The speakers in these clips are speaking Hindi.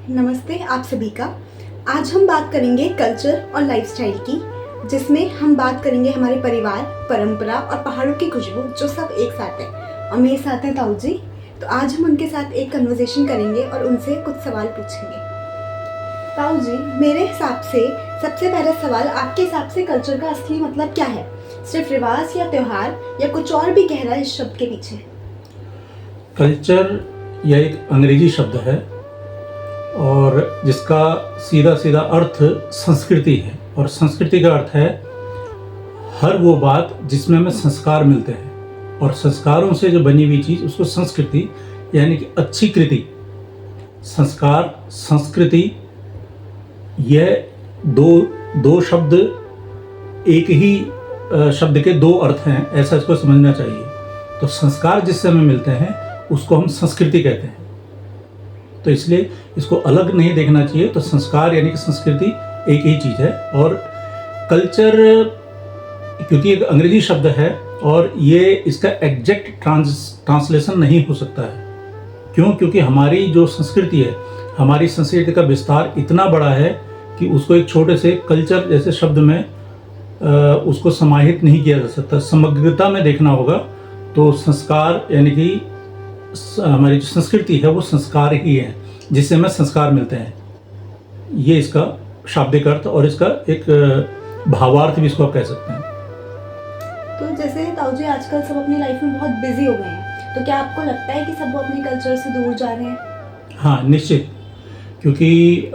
नमस्ते आप सभी का। आज हम बात करेंगे कल्चर और लाइफस्टाइल की, जिसमें हम बात करेंगे हमारे परिवार, परंपरा और पहाड़ों की खुशबू जो सब एक साथ है। और मेरे साथ हैं ताऊ जी। तो आज हम उनके साथ एक कन्वर्सेशन करेंगे और उनसे कुछ सवाल पूछेंगे। ताऊ जी, मेरे हिसाब से सबसे पहला सवाल, आपके हिसाब से कल्चर का असली मतलब क्या है? सिर्फ रिवाज या त्योहार या कुछ और भी गहरा है इस शब्द के पीछे? कल्चर यह एक अंग्रेजी शब्द है और जिसका सीधा सीधा अर्थ संस्कृति है। और संस्कृति का अर्थ है हर वो बात जिसमें हमें संस्कार मिलते हैं, और संस्कारों से जो बनी हुई चीज़ उसको संस्कृति यानी कि अच्छी कृति। संस्कार, संस्कृति, यह दो शब्द एक ही शब्द के दो अर्थ हैं, ऐसा इसको समझना चाहिए। तो संस्कार जिससे हमें मिलते हैं उसको हम संस्कृति कहते हैं। तो इसलिए इसको अलग नहीं देखना चाहिए। तो संस्कार यानी कि संस्कृति एक ही चीज़ है। और कल्चर क्योंकि एक अंग्रेजी शब्द है और ये इसका एग्जैक्ट ट्रांसलेशन नहीं हो सकता है। क्यों? क्योंकि हमारी जो संस्कृति है, हमारी संस्कृति का विस्तार इतना बड़ा है कि उसको एक छोटे से कल्चर जैसे शब्द में उसको समाहित नहीं किया जा सकता। समग्रता में देखना होगा तो संस्कार यानी कि हमारी जो संस्कृति है वो संस्कार ही है जिससे हमें संस्कार मिलते हैं। ये इसका शाब्दिक अर्थ और इसका एक भावार्थ भी इसको आप कह सकते हैं। तो जैसे ताऊ जी, आजकल सब अपनी लाइफ में बहुत बिजी हो गए हैं, तो क्या आपको लगता है कि सब वो अपने कल्चर से दूर जा रहे हैं? हाँ, निश्चित। क्योंकि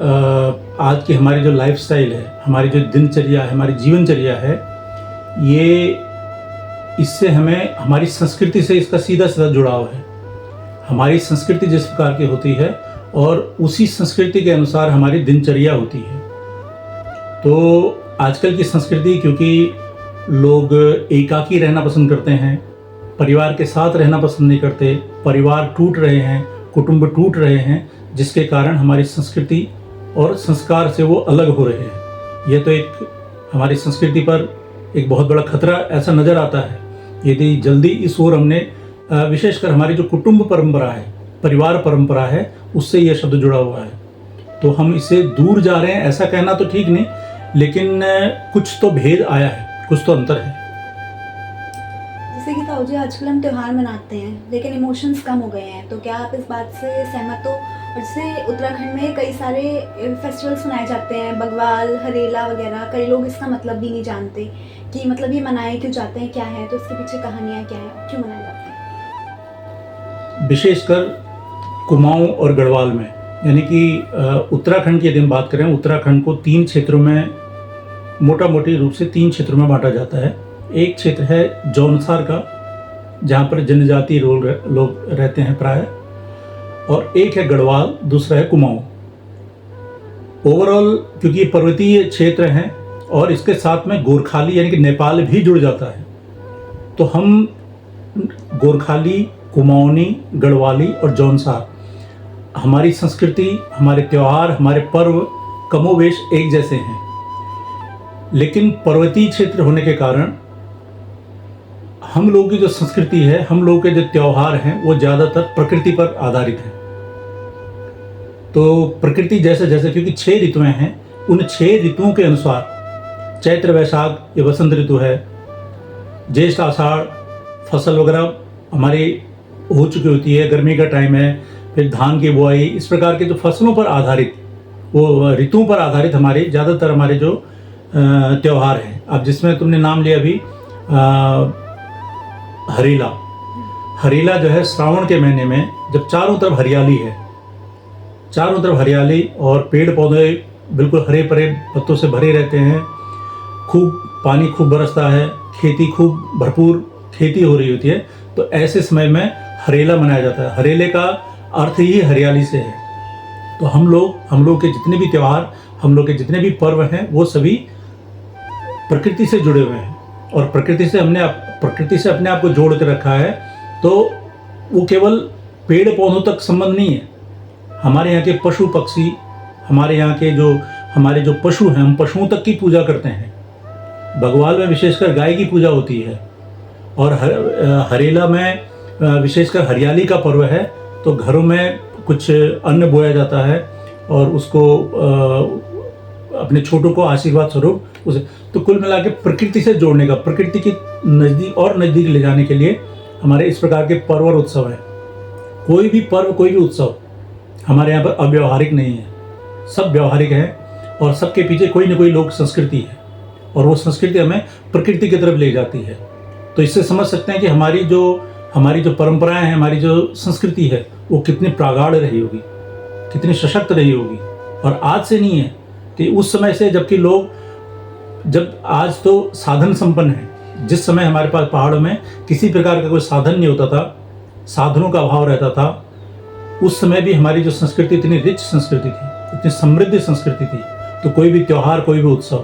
आज की हमारी जो लाइफस्टाइल है, हमारी जो दिनचर्या है, हमारी जीवनचर्या है, ये इससे हमें हमारी संस्कृति से इसका सीधा सीधा जुड़ाव है। हमारी संस्कृति जिस प्रकार की होती है और उसी संस्कृति के अनुसार हमारी दिनचर्या होती है। तो आजकल की संस्कृति, क्योंकि लोग एकाकी रहना पसंद करते हैं, परिवार के साथ रहना पसंद नहीं करते, परिवार टूट रहे हैं, कुटुंब टूट रहे हैं, जिसके कारण हमारी संस्कृति और संस्कार से वो अलग हो रहे हैं। यह तो एक हमारी संस्कृति पर एक बहुत बड़ा खतरा ऐसा नज़र आता है। यदि जल्दी इस ओर हमने विशेषकर हमारी जो कुटुंब परंपरा है, परिवार परंपरा है, उससे यह शब्द जुड़ा हुआ है, तो हम इससे दूर जा रहे हैं ऐसा कहना तो ठीक नहीं, लेकिन कुछ तो भेद आया है, कुछ तो अंतर है। जैसे कि ताऊ जी, आजकल हम त्योहार मनाते हैं लेकिन इमोशंस कम हो गए हैं, तो क्या आप इस बात से सहमत हो? और जैसे उत्तराखंड में कई सारे फेस्टिवल्स मनाए जाते हैं, बग्वाल, हरेला वगैरह, कई लोग इसका मतलब भी नहीं जानते कि मतलब ये मनाए क्यों जाते हैं, क्या है, तो इसके पीछे कहानियाँ क्या है, क्यों मनाए जाते हैं? विशेषकर कुमाऊं और गढ़वाल में, यानी कि उत्तराखंड की यदि हम बात करें, उत्तराखंड को 3 क्षेत्रों में, मोटा मोटी रूप से 3 क्षेत्रों में बांटा जाता है। एक क्षेत्र है जौनसार का, जहाँ पर जनजातीय लोग रहते हैं प्राय, और एक है गढ़वाल, दूसरा है कुमाऊं। ओवरऑल क्योंकि ये पर्वतीय क्षेत्र हैं और इसके साथ में गोरखाली यानी कि नेपाल भी जुड़ जाता है, तो हम गोरखाली, कुमाऊनी, गढ़वाली और जौनसार, हमारी संस्कृति, हमारे त्यौहार, हमारे पर्व कमोवेश एक जैसे हैं। लेकिन पर्वतीय क्षेत्र होने के कारण हम लोगों की जो संस्कृति है, हम लोगों के जो त्यौहार हैं, वो ज़्यादातर प्रकृति पर आधारित हैं। तो प्रकृति जैसे जैसे, क्योंकि 6 ऋतुएं हैं, उन 6 ऋतुओं के अनुसार चैत्र वैशाख ये वसंत ऋतु है, ज्येष्ठ आषाढ़ फसल वगैरह हमारी हो चुकी होती है, गर्मी का टाइम है, फिर धान की बुआई, इस प्रकार के जो फसलों पर आधारित, वो ऋतुओं पर आधारित हमारे ज़्यादातर हमारे जो त्यौहार हैं। अब जिसमें तुमने नाम लिया अभी हरेला, हरेला जो है श्रावण के महीने में, जब चारों तरफ हरियाली है, चारों तरफ हरियाली और पेड़ पौधे बिल्कुल हरे भरे पत्तों से भरे रहते हैं, खूब पानी खूब बरसता है, खेती खूब भरपूर खेती हो रही होती है, तो ऐसे समय में हरेला मनाया जाता है। हरेले का अर्थ ही हरियाली से है। तो हम लोग के जितने भी त्यौहार, हम लोग के जितने भी पर्व हैं, वो सभी प्रकृति से जुड़े हुए हैं और प्रकृति से अपने आप को जोड़ के रखा है। तो वो केवल पेड़ पौधों तक संबंध नहीं है। हमारे यहाँ के पशु पक्षी, हमारे यहाँ के हमारे जो पशु हैं, हम पशुओं तक की पूजा करते हैं। बग्वाल में विशेषकर गाय की पूजा होती है और हरेला में विशेषकर हरियाली का पर्व है, तो घरों में कुछ अन्न बोया जाता है, और उसको अपने छोटों को आशीर्वाद स्वरूप उसे, तो कुल मिला के प्रकृति से जोड़ने का, प्रकृति के नज़दीक और नज़दीक ले जाने के लिए हमारे इस प्रकार के पर्व और उत्सव हैं। कोई भी पर्व, कोई भी उत्सव हमारे यहाँ पर अव्यवहारिक नहीं है, सब व्यवहारिक है और सबके पीछे कोई ना कोई लोक संस्कृति है और वो संस्कृति हमें प्रकृति की तरफ ले जाती है। तो इससे समझ सकते हैं कि हमारी जो परंपराएं हैं, हमारी जो संस्कृति है वो कितनी प्रागाढ़ रही होगी, कितनी सशक्त रही होगी। और आज से नहीं है कि उस समय से, जबकि लोग, जब आज तो साधन संपन्न है, जिस समय हमारे पास पहाड़ों में किसी प्रकार का कोई साधन नहीं होता था, साधनों का अभाव रहता था, उस समय भी हमारी जो संस्कृति इतनी रिच संस्कृति थी, इतनी समृद्ध संस्कृति थी। तो कोई भी त्यौहार, कोई भी उत्सव,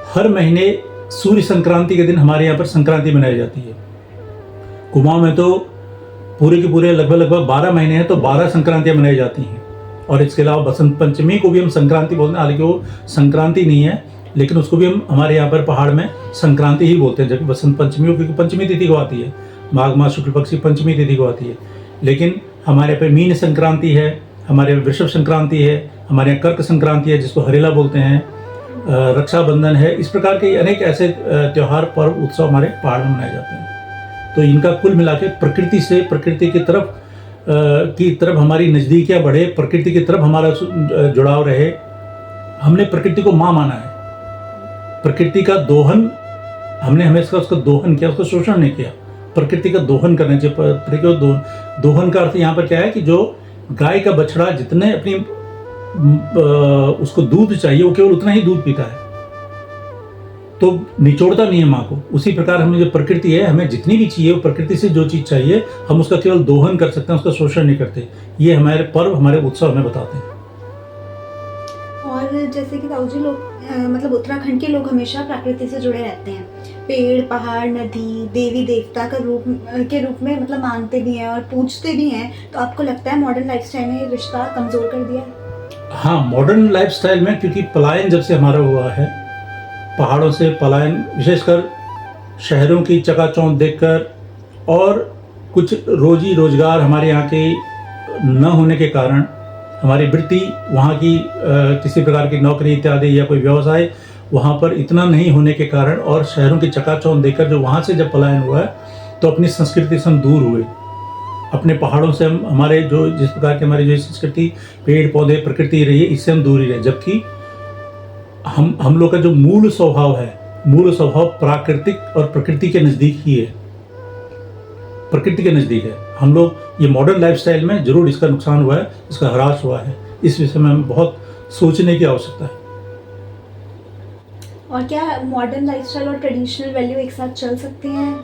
हर महीने सूर्य संक्रांति के दिन हमारे यहाँ पर संक्रांति मनाई जाती है। कुमाऊं में तो पूरे के पूरे लगभग 12 महीने हैं तो 12 संक्रांतियाँ मनाई जाती हैं। और इसके अलावा बसंत पंचमी को भी हम संक्रांति बोलते हैं, हालांकि वो संक्रांति नहीं है, लेकिन उसको भी हम हमारे यहाँ पर पहाड़ में संक्रांति ही बोलते हैं। जबकि बसंत पंचमी क्योंकि पंचमी तिथि को आती है, माघ मास शुक्ल पक्ष की पंचमी तिथि को आती है। लेकिन हमारे यहाँ पर मीन संक्रांति है, हमारे यहाँ वृषभ संक्रांति है, हमारे यहाँ कर्क संक्रांति है जिसको हरेला बोलते हैं, रक्षाबंधन है। इस प्रकार के अनेक ऐसे त्यौहार, पर्व, उत्सव हमारे पहाड़ में मनाए जाते हैं। तो इनका कुल मिला के प्रकृति से, प्रकृति की तरफ हमारी नज़दीकियाँ बढ़े, प्रकृति की तरफ हमारा जुड़ाव रहे। हमने प्रकृति को माँ माना है। प्रकृति का दोहन हमने हमेशा उसका दोहन किया, उसका शोषण नहीं किया। प्रकृति का दोहन करना चाहिए। प्रकृति को दोहन का अर्थ यहाँ पर क्या है कि जो गाय का बछड़ा जितने अपनी उसको दूध चाहिए वो केवल उतना ही दूध पीता है, तो निचोड़ता नहीं है माँ को। उसी प्रकार हमें जो प्रकृति है, हमें जितनी भी चाहिए, वो प्रकृति से जो चीज़ चाहिए हम उसका केवल दोहन कर सकते हैं, उसका शोषण नहीं करते। ये हमारे पर्व, हमारे उत्सव हमें बताते हैं। और जैसे कि ताऊ जी, लोग मतलब उत्तराखंड के लोग हमेशा प्रकृति से जुड़े रहते हैं। पेड़, पहाड़, नदी, देवी देवता के रूप में मतलब मानते भी हैं और पूजते भी हैं। तो आपको लगता है मॉडर्न लाइफस्टाइल ने रिश्ता कमज़ोर कर दिया? हाँ, मॉडर्न लाइफस्टाइल में, क्योंकि पलायन जब से हमारा हुआ है, पहाड़ों से पलायन, विशेषकर शहरों की चकाचौंध देखकर और कुछ रोजी रोजगार हमारे यहाँ के न होने के कारण, हमारी वृत्ति वहाँ की किसी प्रकार की नौकरी इत्यादि या कोई व्यवसाय वहाँ पर इतना नहीं होने के कारण, और शहरों की चकाचौंध देखकर जो वहाँ से जब पलायन हुआ है, तो अपनी संस्कृति से हम दूर हुए। अपने पहाड़ों से हम, हमारे जो जिस प्रकार की हमारी जो संस्कृति, पेड़ पौधे, प्रकृति रही है, इससे हम दूर ही रहे। जबकि हम लोग का जो मूल स्वभाव है, मूल स्वभाव प्राकृतिक और प्रकृति के नज़दीक ही है, प्रकृति के नज़दीक है। हम लोग ये मॉडर्न लाइफस्टाइल में जरूर इसका नुकसान हुआ है, इसका ह्रास हुआ है। इस विषय में हमें बहुत सोचने की आवश्यकता है। और क्या मॉडर्न लाइफस्टाइल और ट्रेडिशनल वैल्यू एक साथ चल सकते हैं?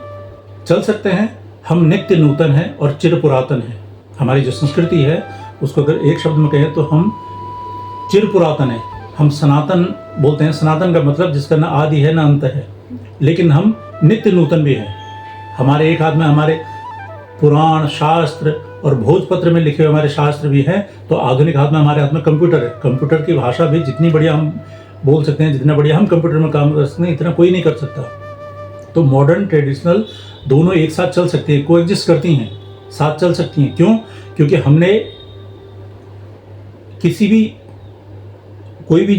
चल सकते हैं। हम नित्य नूतन हैं और चिर पुरातन हैं। हमारी जो संस्कृति है उसको अगर एक शब्द में कहें तो हम चिर पुरातन हैं। हम सनातन बोलते हैं। सनातन का मतलब जिसका ना आदि है ना अंत है, लेकिन हम नित्य नूतन भी हैं। हमारे एक हाथ में हमारे पुराण, शास्त्र और भोजपत्र में लिखे हुए हमारे शास्त्र भी हैं, तो आधुनिक हाथ में, हमारे हाथ में कंप्यूटर है। कंप्यूटर की भाषा भी जितनी बढ़िया हम बोल सकते हैं, जितना बढ़िया हम कंप्यूटर में काम कर सकते हैं, इतना कोई नहीं कर सकता। तो मॉडर्न, ट्रेडिशनल दोनों एक साथ चल सकती हैं, कोएग्जिस्ट करती हैं, साथ चल सकती हैं। क्यों? क्योंकि हमने किसी भी कोई भी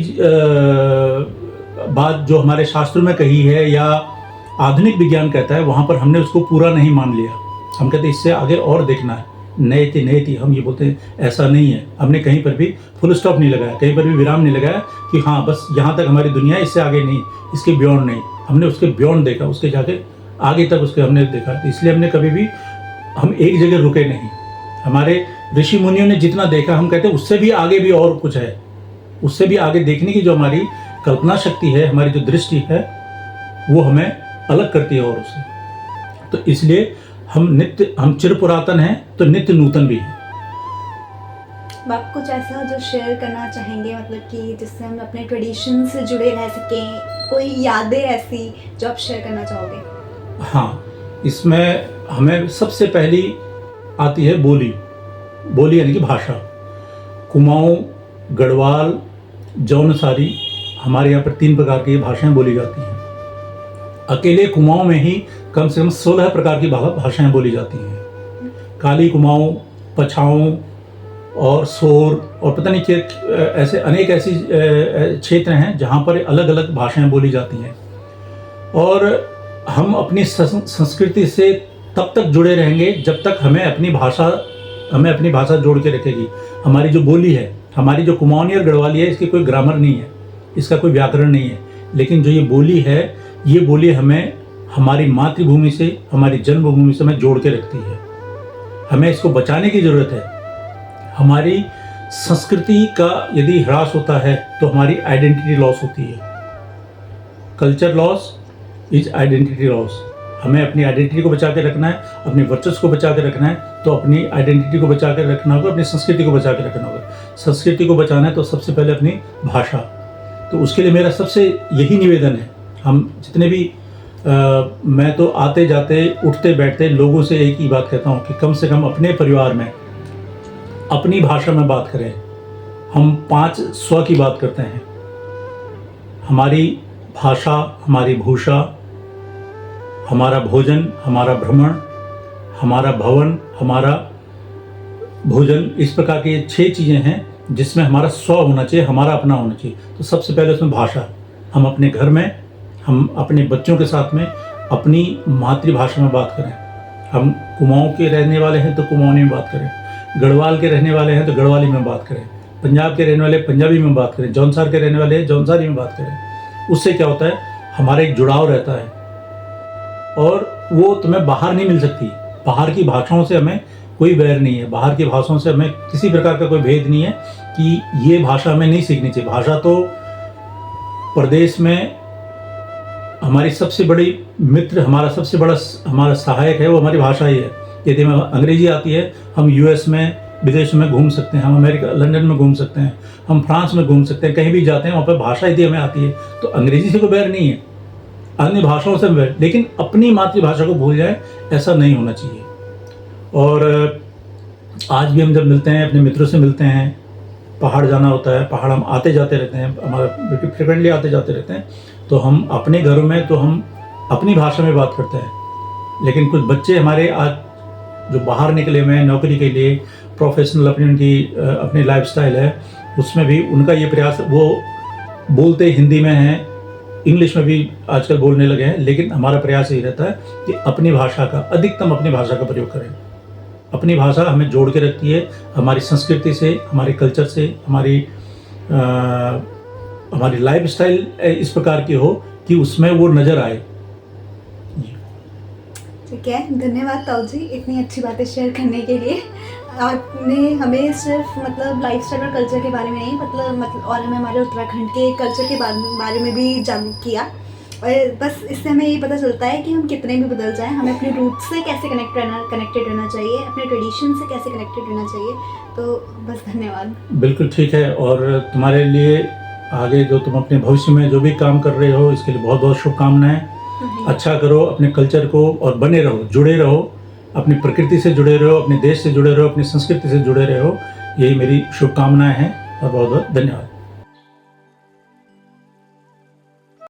बात जो हमारे शास्त्रों में कही है या आधुनिक विज्ञान कहता है, वहाँ पर हमने उसको पूरा नहीं मान लिया। हम कहते हैं इससे आगे और देखना है, नए थी हम ये बोलते हैं, ऐसा नहीं है। हमने कहीं पर भी फुल स्टॉप नहीं लगाया, कहीं पर भी विराम नहीं लगाया कि हाँ बस यहाँ तक हमारी दुनिया है, इससे आगे नहीं, इसके बियॉन्ड नहीं। हमने उसके बियॉन्ड देखा, उसके जाके आगे तक उसके हमने देखा। इसलिए हमने कभी भी हम एक जगह रुके नहीं। हमारे ऋषि मुनियों ने जितना देखा, हम कहते हैं उससे भी आगे भी और कुछ है, उससे भी आगे देखने की जो हमारी कल्पना शक्ति है, हमारी जो दृष्टि है, वो हमें अलग करती है और उससे। तो इसलिए हम चिर पुरातन हैं तो नित्य नूतन भी हैं। आप कुछ ऐसा जो शेयर करना चाहेंगे, मतलब कि जिससे हम अपने ट्रेडिशन से जुड़े रह सकें, कोई यादें ऐसी जो आप शेयर करना चाहोगे? हाँ, इसमें हमें सबसे पहली आती है बोली यानी कि भाषा। कुमाऊं, गढ़वाल, जौनसारी, हमारे यहाँ पर 3 प्रकार की भाषाएं बोली जाती हैं। अकेले कुमाऊं में ही कम से कम 16 प्रकार की भाषाएं बोली जाती हैं। काली कुमाऊं, पछाऊं, और शोर और पता नहीं क्या ऐसे अनेक ऐसी क्षेत्र हैं जहाँ पर अलग अलग भाषाएं बोली जाती हैं। और हम अपनी संस्कृति से तब तक जुड़े रहेंगे जब तक हमें अपनी भाषा जोड़ के रखेगी। हमारी जो बोली है, हमारी जो कुमाऊनी और गढ़वाली है, इसकी कोई ग्रामर नहीं है, इसका कोई व्याकरण नहीं है, लेकिन जो ये बोली है, ये बोली हमें हमारी मातृभूमि से, हमारी जन्मभूमि से हमें जोड़ के रखती है। हमें इसको बचाने की ज़रूरत है। हमारी संस्कृति का यदि ह्रास होता है तो हमारी आइडेंटिटी लॉस होती है। Culture loss is identity loss. हमें अपनी आइडेंटिटी को बचा के रखना है, अपने वर्चस्व को बचा के रखना है, तो अपनी आइडेंटिटी को बचा के रखना होगा, अपनी संस्कृति को बचा के रखना होगा। संस्कृति को बचाना है तो सबसे पहले अपनी भाषा। तो उसके लिए मेरा सबसे यही निवेदन है, हम जितने भी मैं तो आते जाते उठते बैठते लोगों से एक ही बात कहता हूँ कि कम से कम अपने परिवार में अपनी भाषा में बात करें। हम 5 स्व की बात करते हैं। हमारी भाषा, हमारी भूषा, हमारा भोजन, हमारा भ्रमण, हमारा भवन, हमारा भोजन, इस प्रकार की 6 चीज़ें हैं जिसमें हमारा स्व होना चाहिए, हमारा अपना होना चाहिए। तो सबसे पहले उसमें भाषा। हम अपने घर में, हम अपने बच्चों के साथ में अपनी मातृभाषा में बात करें। हम कुमाऊं के रहने वाले हैं तो कुमाऊनी में बात करें, गढ़वाल के रहने वाले हैं तो गढ़वाली में बात करें, पंजाब के रहने वाले पंजाबी में बात करें, जौनसार के रहने वाले जौनसारी में बात करें। उससे क्या होता है, हमारा एक जुड़ाव रहता है और वो तुम्हें बाहर नहीं मिल सकती। बाहर की भाषाओं से हमें कोई वैर नहीं है, बाहर की भाषाओं से हमें किसी प्रकार का कोई भेद नहीं है कि ये भाषा हमें नहीं सीखनी चाहिए। भाषा तो प्रदेश में हमारी सबसे बड़ी मित्र, हमारा सबसे बड़ा हमारा सहायक है, वो हमारी भाषा ही है। यदि हमें अंग्रेजी आती है, हम यूएस में, विदेश में घूम सकते हैं, हम अमेरिका, लंदन में घूम सकते हैं, हम फ्रांस में घूम सकते हैं, कहीं भी जाते हैं वहाँ पर भाषा यदि हमें आती है तो अंग्रेजी से कोई बैर नहीं है, अन्य भाषाओं से बैर। लेकिन अपनी मातृभाषा को भूल जाए, ऐसा नहीं होना चाहिए। और आज भी हम जब मिलते हैं, अपने मित्रों से मिलते हैं, पहाड़ जाना होता है, पहाड़ हम आते जाते रहते हैं, हमारा बिल्कुल फ्रिक्वेंटली आते जाते रहते हैं, तो हम अपने घरों में तो हम अपनी भाषा में बात करते हैं। लेकिन कुछ बच्चे हमारे आज जो बाहर निकले हुए हैं नौकरी के लिए, प्रोफेशनल अपनी लाइफस्टाइल है, उसमें भी उनका ये प्रयास, वो बोलते हिंदी में हैं, इंग्लिश में भी आजकल बोलने लगे हैं, लेकिन हमारा प्रयास यही रहता है कि अपनी भाषा का, अधिकतम अपनी भाषा का प्रयोग करें। अपनी भाषा हमें जोड़ के रखती है हमारी संस्कृति से, हमारे कल्चर से, हमारी लाइफस्टाइल इस प्रकार की हो कि उसमें वो नज़र आए। ठीक है, धन्यवाद ताऊ जी इतनी अच्छी बातें शेयर करने के लिए। आपने हमें सिर्फ मतलब लाइफस्टाइल और कल्चर के बारे में नहीं, मतलब और हमें हमारे उत्तराखंड के कल्चर के बारे में भी जागरूक किया। और बस इससे हमें ये पता चलता है कि हम कितने भी बदल जाएं, हमें अपने रूट से कैसे कनेक्टेड रहना चाहिए, अपने ट्रेडिशन से कैसे कनेक्टेड रहना चाहिए। तो बस धन्यवाद। बिल्कुल ठीक है। और तुम्हारे लिए आगे जो तुम अपने भविष्य में जो भी काम कर रहे हो, इसके लिए बहुत बहुत शुभकामनाएं। अच्छा करो, अपने कल्चर को, और बने रहो, जुड़े रहो, अपनी प्रकृति से जुड़े रहो, अपने देश से जुड़े रहो, अपनी संस्कृति से जुड़े रहो। यही मेरी शुभकामनाएं हैं और बहुत बहुत धन्यवाद।